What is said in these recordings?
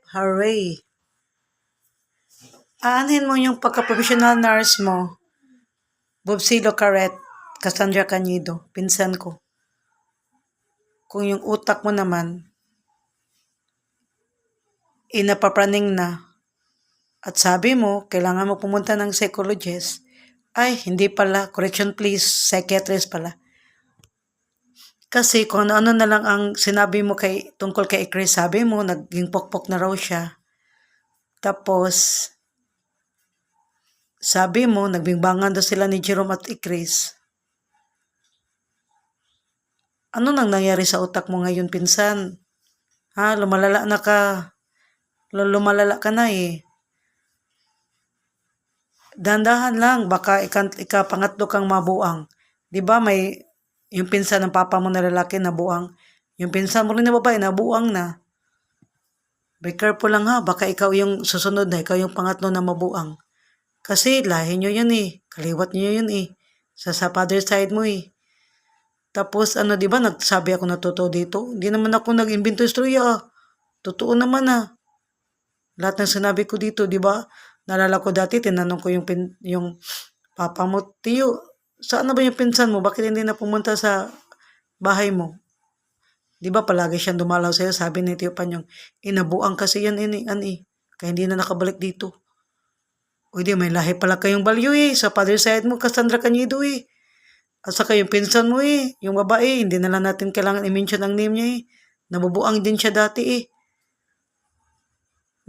Hooray! Aanhin mo yung pagka-professional nurse mo. Bobsilo Caret, Cassandra Cañido, pinsan ko. Kung yung utak mo naman, inapapraning na, at sabi mo, kailangan mo pumunta ng psychologist, ay, hindi pala, correction please, psychiatrist pala. Kasi kung ano na lang ang sinabi mo tungkol kay Chris, sabi mo, naging pokpok na raw siya. Tapos, sabi mo, nagbingbangan daw sila ni Jerome at Chris. Ano nang nangyari sa utak mo ngayon, pinsan? Ha, lumalala na ka. Lumalala ka na eh. Dandahan lang, baka ikapangatlo kang mabuang. 'Di ba may yung pinsan ng papa mo na lalaki na buang, yung pinsan mo rin na babae na buang na. Be careful lang ha, baka ikaw yung susunod na, ikaw yung pangatlo na mabuang. Kasi lahi nyo yan eh, kaliwat nyo yun eh, sa father side mo eh. Tapos ano, 'di ba nagsabi ako na totoo dito? Hindi naman ako nag-imbento istorya ah. Totoo naman ah. Lahat ng sinabi ko dito, 'di ba? Nalala ko dati, tinanong ko yung papa mo, Tiyo, saan na ba yung pinsan mo? Bakit hindi na pumunta sa bahay mo? Di ba palagi siyang dumalaw sa'yo? Sabi ni Tiyo Panyong, inabuang kasi yan, ani. Kaya hindi na nakabalik dito. O di, may lahi pala kayong balyo eh. Sa father side mo, Cassandra Cañido eh. At saka yung pinsan mo eh, yung babae, hindi na lang natin kailangan i-mention ang name niya eh. Nabubuang din siya dati eh.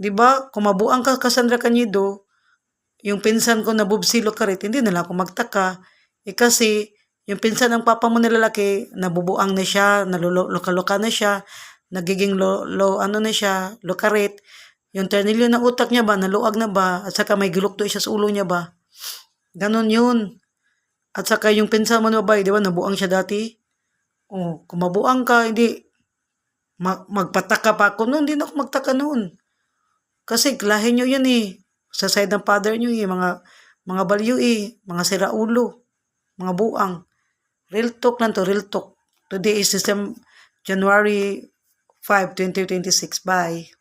Di ba? Kung mabuang ka, Cassandra Cañido, yung pinsan ko na Bobsilo Caret, hindi na lang ako magtaka. Eh kasi, yung pinsan ng papa mo na lalaki, nabubuang na siya, naluluka-luka na siya, nagiging ano na siya, lukaret. Yung ternilyo ng utak niya ba, naluag na ba, at saka may gulokto siya sa ulo niya ba. Ganon yun. At saka yung pinsan mo na babae, di ba, nabuang siya dati. Oh, kung mabuang ka, hindi, magpataka pa ako noon, hindi na ako magtaka noon. Kasi lahi nyo yun eh. Sa side ng father nyo eh. Mga balyo eh. Mga siraulo. Mga buang. Real talk lang to. Real talk. Today is January 5, 2026. Bye.